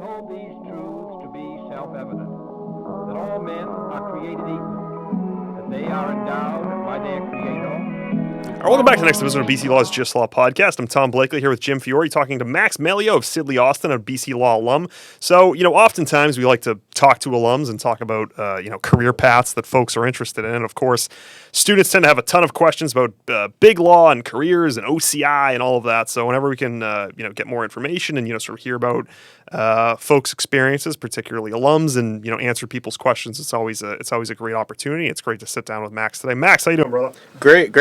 hold these truths to be self-evident, that all men are created equal, that they are endowed by their Creator. All right, welcome back to the next episode of BC Law's Just Law podcast. I'm Tom Blakely here with Jim Fiore, talking to Max Meglio of Sidley, Austin, a BC Law alum. So, oftentimes we like to talk to alums and talk about, career paths that folks are interested in. And of course, students tend to have a ton of questions about big law and careers and OCI and all of that. So whenever we can, get more information and, sort of hear about folks' experiences, particularly alums, and, answer people's questions, it's always a great opportunity. It's great to sit down with Max today. Max, how you doing, brother? Great.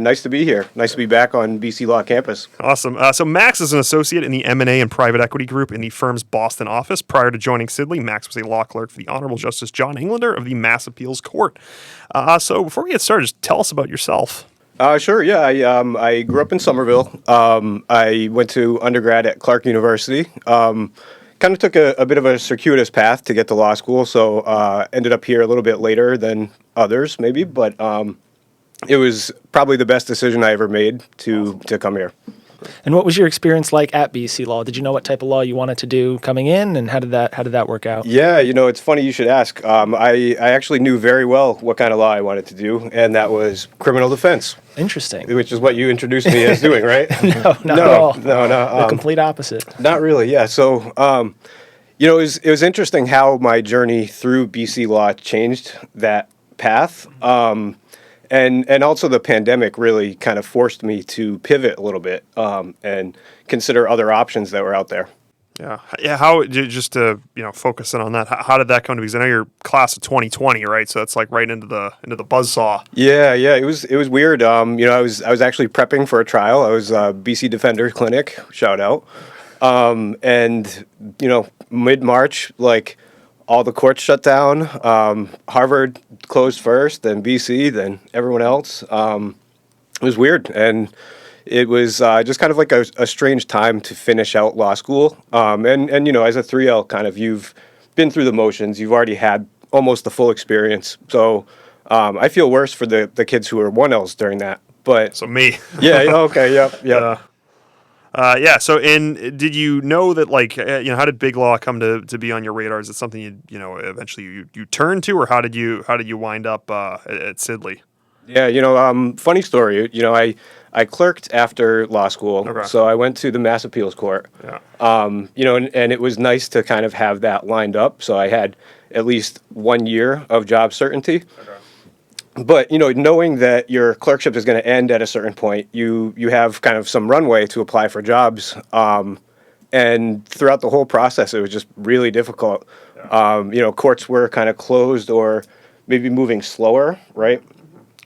Nice to be here. Nice to be back on BC Law campus. Awesome. So Max is an associate in the M&A and Private Equity group in the firm's Boston office. Prior to joining Sidley, Max was a law clerk for the Honorable Justice John Englander of the Mass Appeals Court. So before we get started, just tell us about yourself. Sure. Yeah. I grew up in Somerville. I went to undergrad at Clark University. Kind of took a bit of a circuitous path to get to law school, so ended up here a little bit later than others, maybe. But it was probably the best decision I ever made to come here. And what was your experience like at BC Law? Did you know what type of law you wanted to do coming in, and how did that work out? Yeah, it's funny you should ask. I actually knew very well what kind of law I wanted to do, and that was criminal defense. Interesting. Which is what you introduced me as doing, right? No, not at all. No. The complete opposite. Not really. Yeah. So, it was interesting how my journey through BC Law changed that path. And also the pandemic really kind of forced me to pivot a little bit and consider other options that were out there. Yeah. How just to focus in on that? How did that come to be? Because I know you're class of 2020, right? So that's like right into the buzzsaw. Yeah. It was weird. I was actually prepping for a trial. I was BC Defender Clinic, shout out, and mid-March, like, all the courts shut down. Harvard closed first, then BC, then everyone else. It was weird, and it was just kind of like a strange time to finish out law school. And as a 3L, kind of, you've been through the motions. You've already had almost the full experience. So I feel worse for the kids who were 1Ls during that. But So me. Yeah. Okay. Yep. So, did you know that, how did big law come to be on your radar? Is it something eventually you turned to, or how did you wind up at Sidley? Yeah, funny story. I clerked after law school, Okay. So I went to the Mass Appeals Court. Yeah. And it was nice to kind of have that lined up. So I had at least 1 year of job certainty. Okay. But, knowing that your clerkship is going to end at a certain point, you have kind of some runway to apply for jobs. And throughout the whole process, it was just really difficult. Yeah. Courts were kind of closed or maybe moving slower, right?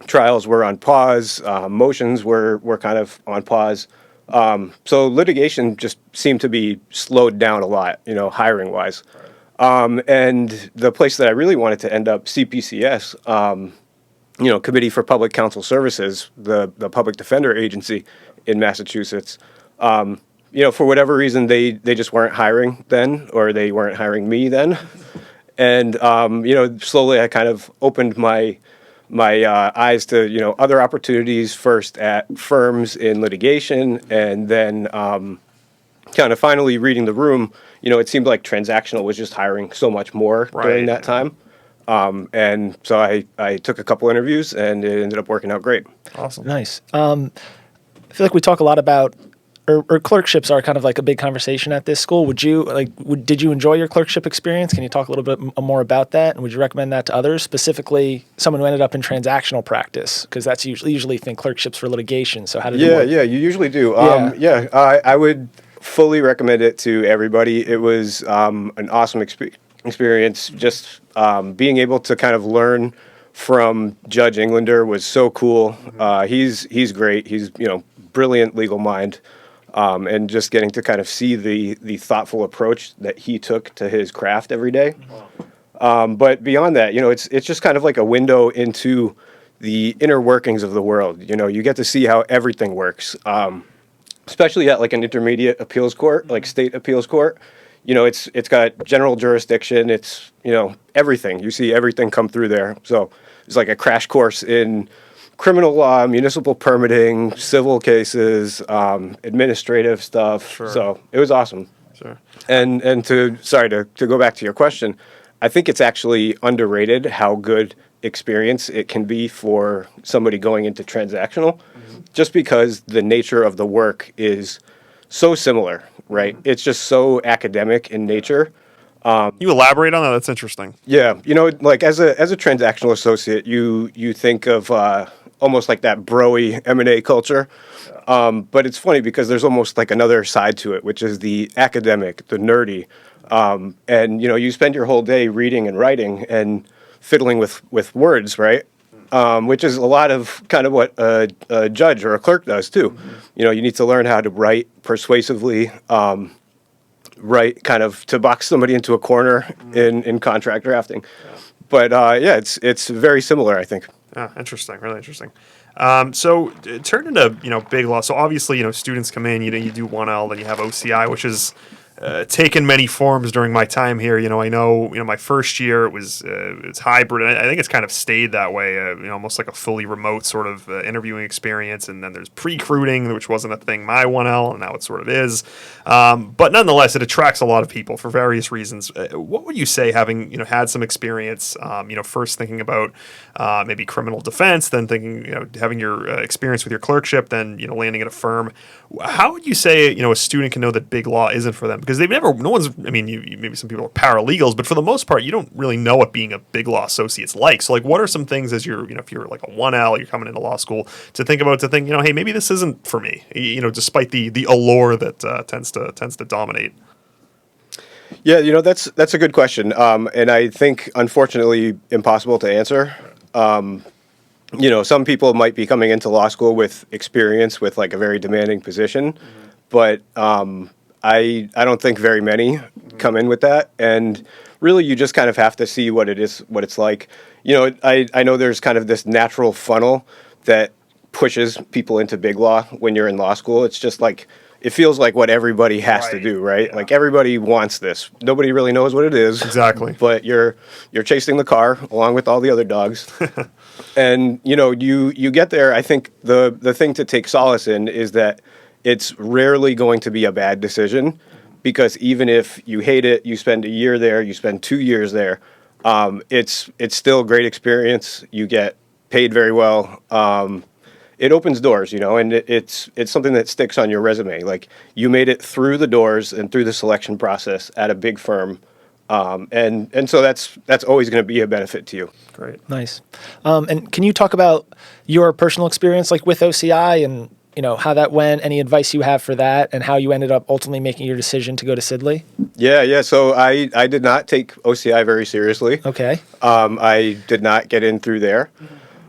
Trials were on pause. Motions were kind of on pause. So litigation just seemed to be slowed down a lot, hiring-wise. And the place that I really wanted to end up, CPCS, Committee for Public Counsel Services, the public defender agency in Massachusetts. For whatever reason, they just weren't hiring then, or they weren't hiring me then. And, slowly I kind of opened my eyes to, other opportunities, first at firms in litigation, and then kind of finally reading the room, it seemed like transactional was just hiring so much more during that time. And so I took a couple interviews, and it ended up working out great. Awesome. Nice. I feel like we talk a lot about, or clerkships are kind of like a big conversation at this school. Did you enjoy your clerkship experience? Can you talk a little bit more about that? And would you recommend that to others, specifically someone who ended up in transactional practice? Because that's usually think clerkships for litigation. So how did it work? Yeah, you usually do. Yeah. I would fully recommend it to everybody. It was an awesome experience. Just being able to kind of learn from Judge Englander was so cool. He's great. He's brilliant legal mind, and just getting to kind of see the thoughtful approach that he took to his craft every day. But beyond that, it's just kind of like a window into the inner workings of the world. You get to see how everything works, especially at like an intermediate appeals court, like state appeals court. It's got general jurisdiction. It's, everything. You see everything come through there. So it's like a crash course in criminal law, municipal permitting, civil cases, administrative stuff. Sure. So it was awesome. Sure. And to go back to your question, I think it's actually underrated how good experience it can be for somebody going into transactional, just because the nature of the work is so similar, right? It's just so academic in nature. You elaborate on that? That's interesting. Yeah, like as a transactional associate, you think of almost like that broy M&A culture. But it's funny because there's almost like another side to it, which is the academic, the nerdy. And you spend your whole day reading and writing and fiddling with words, right? Which is a lot of kind of what a judge or a clerk does too. You need to learn how to write persuasively, write kind of to box somebody into a corner in contract drafting. But yeah, it's very similar, I think. Interesting, really interesting. So turn into big law. So obviously students come in. You do 1L, then you have OCI, which is taken many forms during my time here. I know my first year it was it's hybrid. I think it's kind of stayed that way. Almost like a fully remote sort of interviewing experience. And then there's pre-recruiting, which wasn't a thing my 1L, and now it sort of is. But nonetheless, it attracts a lot of people for various reasons. What would you say, having had some experience? First thinking about maybe criminal defense, then thinking having your experience with your clerkship, then landing at a firm. How would you say a student can know that big law isn't for them? Because no one's. I mean, maybe some people are paralegals, but for the most part, you don't really know what being a big law associate's like. So, like, what are some things as you're, if you're like a 1L, you're coming into law school to think, hey, maybe this isn't for me. Despite the allure that tends to dominate. Yeah, that's a good question, and I think unfortunately impossible to answer. Some people might be coming into law school with experience with like a very demanding position, but I don't think very many come in with that. And really, you just kind of have to see what it's like. I know there's kind of this natural funnel that pushes people into big law when you're in law school. It's just like, it feels like what everybody has to do, right? Yeah. Like everybody wants this. Nobody really knows what it is. Exactly. But you're chasing the car along with all the other dogs. And you get there. I think the thing to take solace in is that it's rarely going to be a bad decision, because even if you hate it, you spend a year there, you spend 2 years there, it's still a great experience. You get paid very well. It opens doors, and it's something that sticks on your resume. Like, you made it through the doors and through the selection process at a big firm. And so that's always going to be a benefit to you. Great. Nice. And can you talk about your personal experience, like with OCI, and how that went, any advice you have for that, and how you ended up ultimately making your decision to go to Sidley? Yeah. So I did not take OCI very seriously. Okay. I did not get in through there.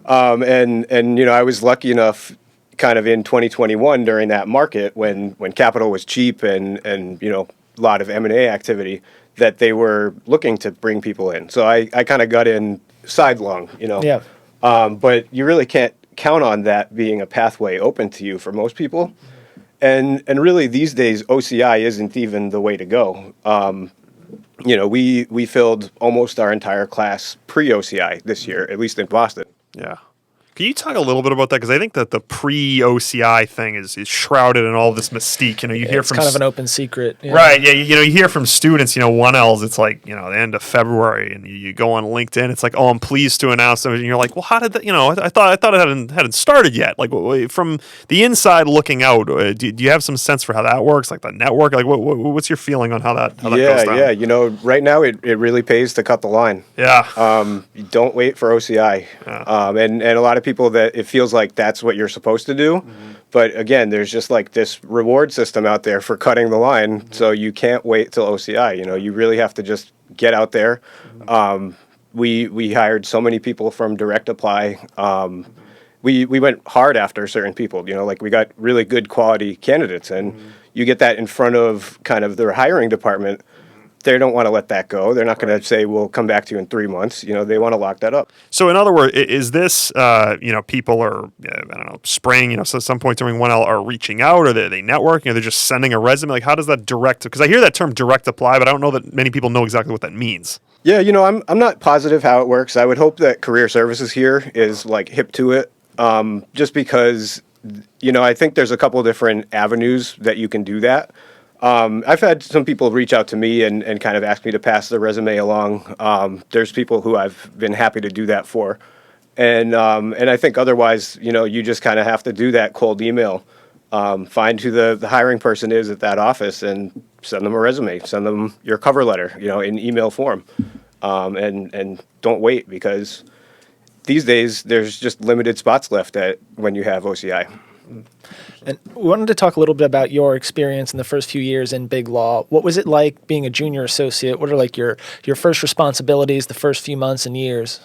And I was lucky enough kind of in 2021 during that market when capital was cheap and a lot of M&A activity, that they were looking to bring people in. So I kind of got in sidelong, Yeah. But you really can't count on that being a pathway open to you for most people. And really these days, OCI isn't even the way to go. We filled almost our entire class pre-OCI this year, at least in Boston. Yeah. Can you talk a little bit about that? Because I think that the pre-OCI thing is shrouded in all this mystique. You hear It's from kind of an open secret. Yeah. Right. Yeah. You hear from students, 1Ls, it's like, the end of February, and you go on LinkedIn, it's like, oh, I'm pleased to announce something. And you're like, well, how did that, I thought it hadn't started yet. Like, from the inside looking out, do you have some sense for how that works? Like the network, like what's your feeling on how that goes down? Yeah. Right now it really pays to cut the line. Yeah. Don't wait for OCI. Yeah. And a lot of people that it feels like that's what you're supposed to do. But again, there's just like this reward system out there for cutting the line. So you can't wait till OCI. You really have to just get out there. We hired so many people from direct apply. We went hard after certain people, like we got really good quality candidates, and you get that in front of kind of their hiring department. They don't want to let that go. They're not going to say, we'll come back to you in 3 months. They want to lock that up. So in other words, is this, people are, spraying, so at some point during 1L are reaching out, or are they networking, or they're just sending a resume? Like, how does that because I hear that term direct apply, but I don't know that many people know exactly what that means. Yeah, I'm not positive how it works. I would hope that career services here is like hip to it, just because, I think there's a couple different avenues that you can do that. I've had some people reach out to me and kind of ask me to pass the resume along. There's people who I've been happy to do that for. And I think otherwise, you just kind of have to do that cold email. Find who the hiring person is at that office and send them a resume, send them your cover letter, in email form. And don't wait, because these days there's just limited spots left when you have OCI. And we wanted to talk a little bit about your experience in the first few years in big law. What was it like being a junior associate? What are like your first responsibilities, the first few months and years?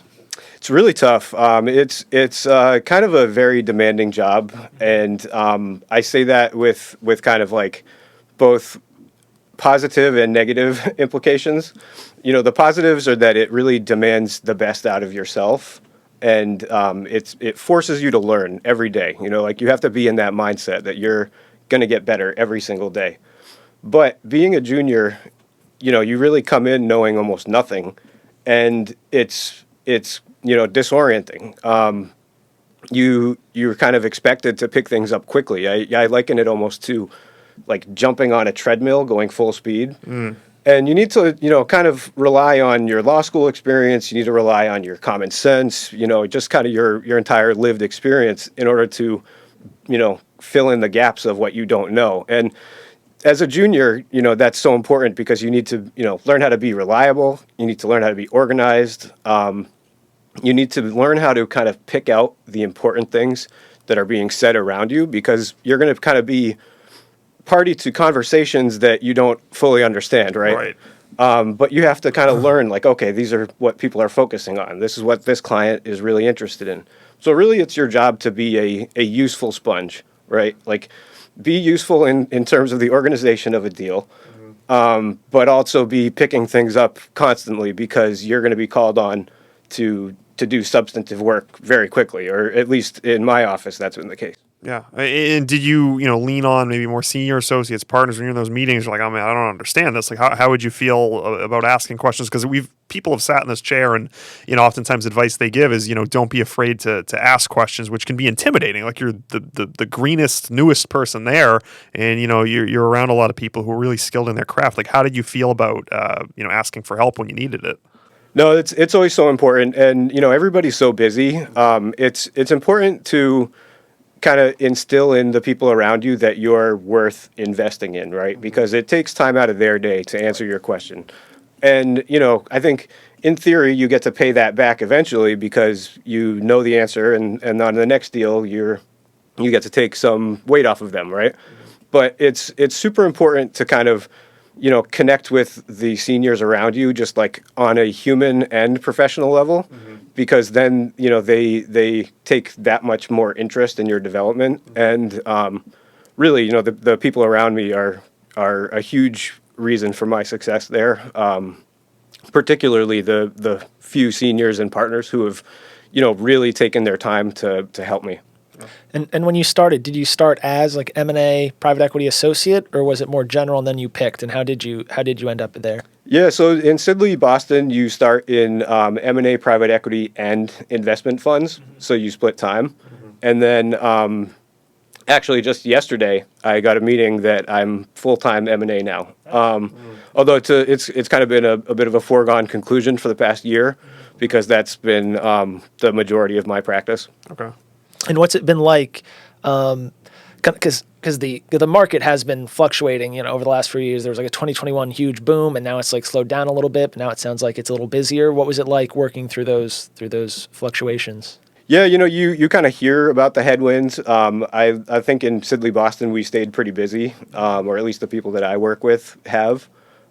It's really tough. It's kind of a very demanding job, and I say that with kind of like both positive and negative implications. The positives are that it really demands the best out of yourself, and it forces you to learn every day. Like you have to be in that mindset that you're going to get better every single day. But being a junior, you really come in knowing almost nothing, and it's disorienting. You're kind of expected to pick things up quickly. I liken it almost to like jumping on a treadmill going full speed. And you need to, kind of rely on your law school experience. You need to rely on your common sense, just kind of your entire lived experience in order to, fill in the gaps of what you don't know. And as a junior, that's so important because you need to, learn how to be reliable. You need to learn how to be organized. You need to learn how to kind of pick out the important things that are being said around you, because you're going to kind of be party to conversations that you don't fully understand, right? But you have to kind of learn, like, okay, these are what people are focusing on. This is what this client is really interested in. So really, it's your job to be a useful sponge, right? Like, be useful in terms of the organization of a deal, but also be picking things up constantly, because you're going to be called on to do substantive work very quickly, or at least in my office, that's been the case. Yeah. And did you, lean on maybe more senior associates, partners when you're in those meetings? You're like, oh man, I don't understand this. Like, how would you feel about asking questions? Because people have sat in this chair, and, oftentimes advice they give is, don't be afraid to ask questions, which can be intimidating. Like you're the greenest, newest person there, and, you're around a lot of people who are really skilled in their craft. Like, how did you feel about, asking for help when you needed it? No, it's always so important. And, everybody's so busy. It's important to kind of instill in the people around you that you're worth investing in, right? Because it takes time out of their day to answer your question. And, I think in theory, you get to pay that back eventually, because you know the answer, and on the next deal, you get to take some weight off of them, right? But it's super important to kind of, connect with the seniors around you, just like on a human and professional level, because then, they take that much more interest in your development. And really, the people around me are a huge reason for my success there, particularly the few seniors and partners who have, really taken their time to help me. And when you started, did you start as like M&A private equity associate, or was it more general and then you picked? And how did you end up there? Yeah, so in Sidley, Boston, you start in M&A private equity and investment funds. So you split time. And then actually just yesterday, I got a meeting that I'm full-time M&A now. Although it's kind of been a bit of a foregone conclusion for the past year, because that's been the majority of my practice. Okay. And what's it been like? Because the market has been fluctuating, over the last few years. There was like a 2021 huge boom, and now it's like slowed down a little bit. But now it sounds like it's a little busier. What was it like working through those fluctuations? Yeah, you kind of hear about the headwinds. I think in Sidley, Boston, we stayed pretty busy, or at least the people that I work with have.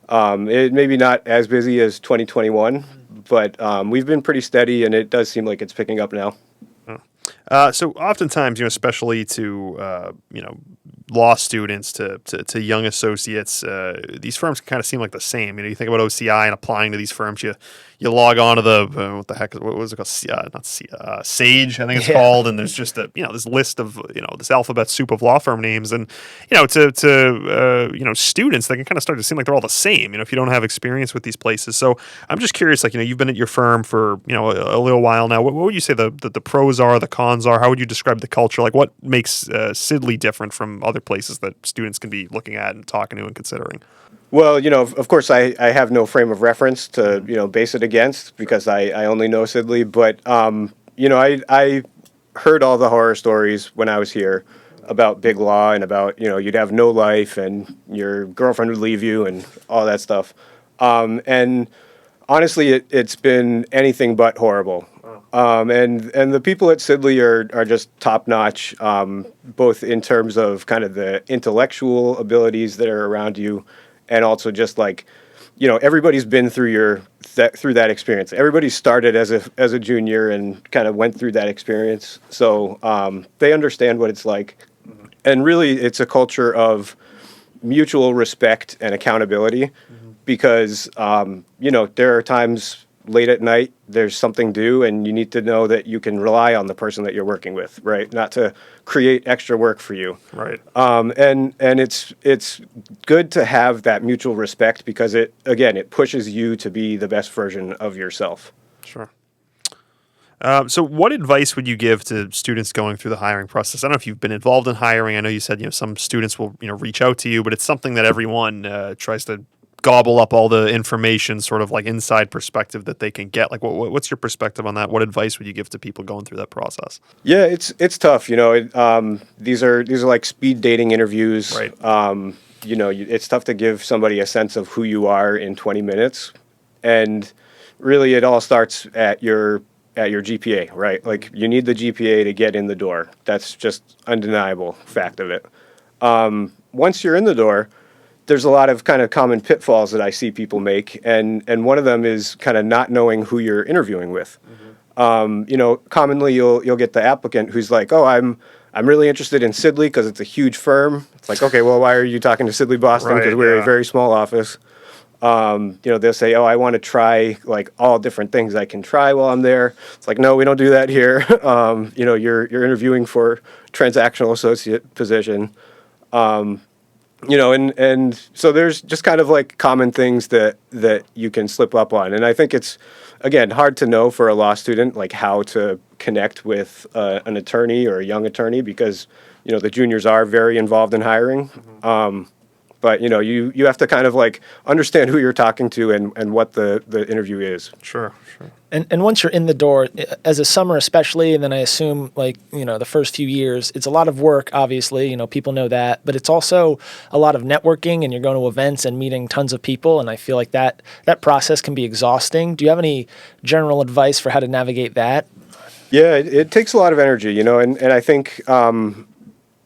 It maybe not as busy as 2021, but we've been pretty steady, and it does seem like it's picking up now. So oftentimes, especially to, law students, to young associates, these firms can kind of seem like the same. You think about OCI and applying to these firms, you log on to the, what was it called? Sage, I think it's called. And there's just this list of, this alphabet soup of law firm names. And, to students, they can kind of start to seem like they're all the same, if you don't have experience with these places. So I'm just curious, you've been at your firm for, a little while now. What would you say the pros are, the cons are? How would you describe the culture? Like, what makes Sidley different from other other places that students can be looking at and talking to and considering? Well, of course, I have no frame of reference to, base it against because I only know Sidley. But, I heard all the horror stories when I was here about big law and about, you'd have no life and your girlfriend would leave you and all that stuff. And honestly, it's been anything but horrible. And the people at Sidley are just top notch, both in terms of kind of the intellectual abilities that are around you, and also just like, everybody's been through through that experience. Everybody started as a junior and kind of went through that experience, so they understand what it's like. And really, it's a culture of mutual respect and accountability, because there are times late at night there's something due and you need to know that you can rely on the person that you're working with, right? Not to create extra work for you. Right. And it's good to have that mutual respect because it pushes you to be the best version of yourself. Sure. So what advice would you give to students going through the hiring process? I don't know if you've been involved in hiring. I know you said, some students will, reach out to you, but it's something that everyone tries to gobble up all the information, sort of like inside perspective that they can get. Like, what's your perspective on that? What advice would you give to people going through that process? Yeah, it's tough. These are like speed dating interviews. Right. It's tough to give somebody a sense of who you are in 20 minutes, and really, it all starts at your GPA, right? Like, you need the GPA to get in the door. That's just undeniable fact of it. Once you're in the door, there's a lot of kind of common pitfalls that I see people make, and one of them is kind of not knowing who you're interviewing with. Commonly you'll get the applicant who's like, "Oh, I'm really interested in Sidley because it's a huge firm." It's like, okay, well, why are you talking to Sidley Boston? Because we're a very small office. They'll say, "Oh, I want to try like all different things I can try while I'm there." It's like, no, we don't do that here. You're interviewing for transactional associate position. And so there's just kind of like common things that you can slip up on. And I think it's, again, hard to know for a law student, like how to connect with an attorney or a young attorney because, the juniors are very involved in hiring. But, you have to kind of like understand who you're talking to and what the interview is. Sure. And once you're in the door, as a summer especially, and then I assume like, the first few years, it's a lot of work, obviously, people know that, but it's also a lot of networking and you're going to events and meeting tons of people. And I feel like that process can be exhausting. Do you have any general advice for how to navigate that? Yeah, it takes a lot of energy, and I think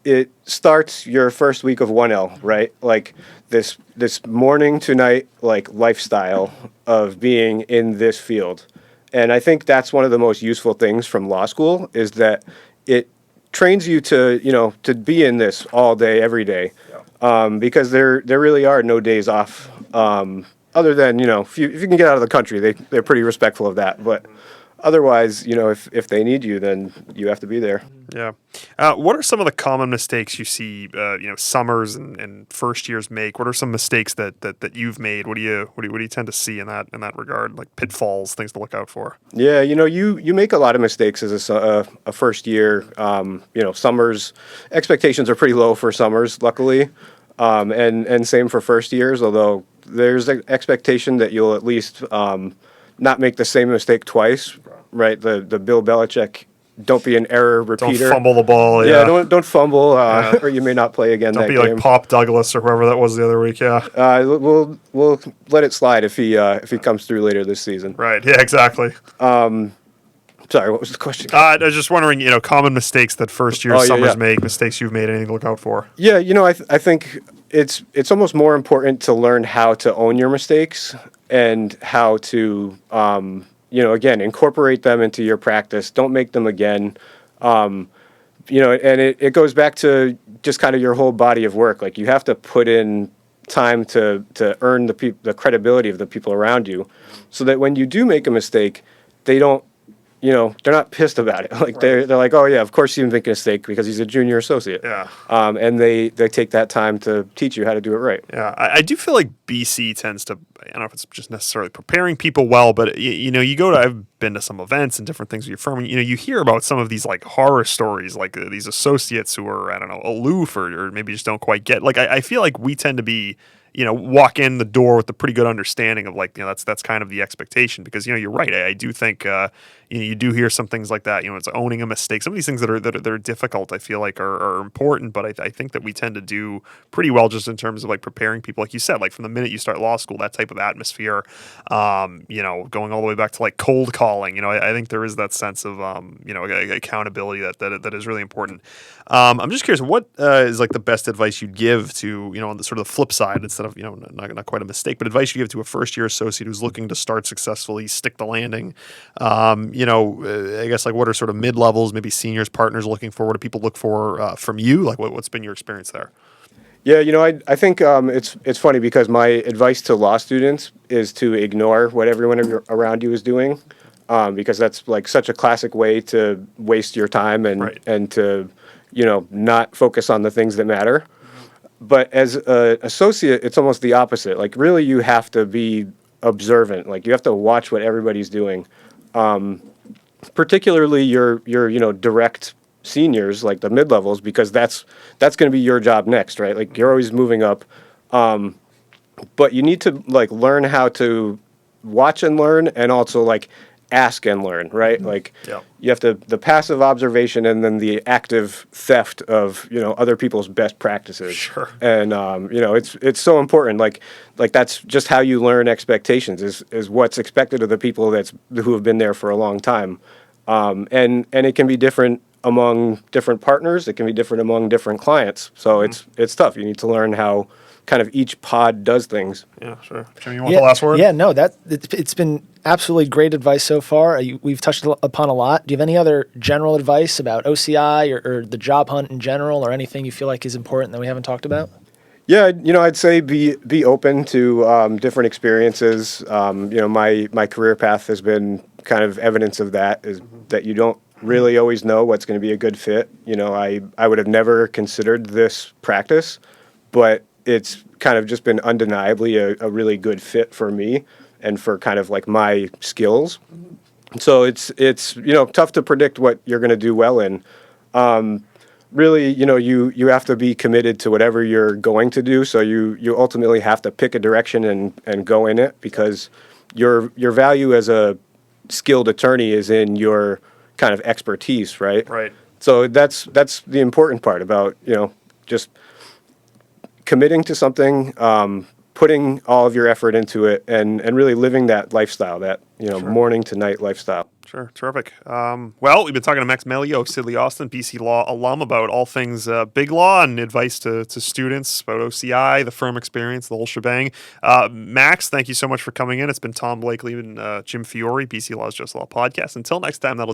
it starts your first week of 1L, right? Like this morning to night, like lifestyle of being in this field. And I think that's one of the most useful things from law school is that it trains you to be in this all day, every day, because there really are no days off. Other than if you can get out of the country, they're pretty respectful of that. But otherwise, if they need you, then you have to be there. Yeah. What are some of the common mistakes you see, summers and first years make? What are some mistakes that you've made? What do you tend to see in that regard, like pitfalls, things to look out for? Yeah, you make a lot of mistakes as a first year. Summers expectations are pretty low for summers, luckily, and same for first years. Although there's an expectation that you'll at least not make the same mistake twice, right? The Bill Belichick, don't be an error repeater. Don't fumble the ball. Yeah, don't fumble, or you may not play again. Don't that be game. like Pop Douglas or whoever that was the other week. Yeah. We'll let it slide if he comes through later this season. Right. Yeah. Exactly. Sorry, what was the question? I was just wondering, common mistakes that first year summers yeah. make, mistakes you've made, anything to look out for. Yeah, I think it's almost more important to learn how to own your mistakes and how to again, incorporate them into your practice. Don't make them again. And it goes back to just kind of your whole body of work. Like, you have to put in time to earn the credibility of the people around you, so that when you do make a mistake, they don't they're not pissed about it. Like they're like, oh yeah, of course you make a mistake because he's a junior associate. Yeah. And they take that time to teach you how to do it right. Yeah, I do feel like BC tends to, I don't know if it's just necessarily preparing people well, but you go to, I've been to some events and different things with your firm, and, you hear about some of these like horror stories, like these associates who are, I don't know, aloof or maybe just don't quite get, like, I feel like we tend to be, walk in the door with a pretty good understanding of like, that's kind of the expectation because, you're right. I do think, you do hear some things like that, it's owning a mistake. Some of these things that are difficult, I feel like are important, but I think that we tend to do pretty well just in terms of like preparing people, like you said, like from the minute you start law school, that type of atmosphere, going all the way back to like cold calling, I think there is that sense of, accountability that is really important. I'm just curious, what is like the best advice you'd give to, on the sort of the flip side, instead of, not quite a mistake, but advice you give to a first year associate who's looking to start successfully, stick the landing, I guess like what are sort of mid-levels, maybe seniors, partners looking for? What do people look for from you? Like what's been your experience there? Yeah, I think it's funny because my advice to law students is to ignore what everyone around you is doing, because that's like such a classic way to waste your time and to not focus on the things that matter. But as an associate, it's almost the opposite. Like really, you have to be observant. Like you have to watch what everybody's doing. Particularly your direct seniors, like the mid-levels, because that's going to be your job next, right? Like you're always moving up, but you need to like learn how to watch and learn, and also like ask and learn, right? Like you have to the passive observation and then the active theft of other people's best practices. Sure. And it's so important. Like that's just how you learn expectations is what's expected of the people who have been there for a long time. And it can be different among different partners. It can be different among different clients. So it's tough. You need to learn how kind of each pod does things. Yeah, sure. Jim, you want the last word? Yeah, no, it's been absolutely great advice so far. We've touched upon a lot. Do you have any other general advice about OCI or the job hunt in general, or anything you feel like is important that we haven't talked about? Yeah, I'd say be open to different experiences. My career path has been kind of evidence of that, is that you don't really always know what's going to be a good fit. I would have never considered this practice, but it's kind of just been undeniably a really good fit for me and for kind of like my skills. So it's tough to predict what you're going to do well in. Really, you have to be committed to whatever you're going to do. So you ultimately have to pick a direction and go in it, because your value as a skilled attorney is in your kind of expertise, right? Right. So that's the important part about, just committing to something, putting all of your effort into it, and really living that lifestyle, that, morning to night lifestyle. Sure. Terrific. Well, we've been talking to Max Meglio of Sidley Austin, BC Law alum, about all things big law and advice to students about OCI, the firm experience, the whole shebang. Max, thank you so much for coming in. It's been Tom Blakely and Jim Fiore, BC Law's Just Law podcast. Until next time, that'll do it.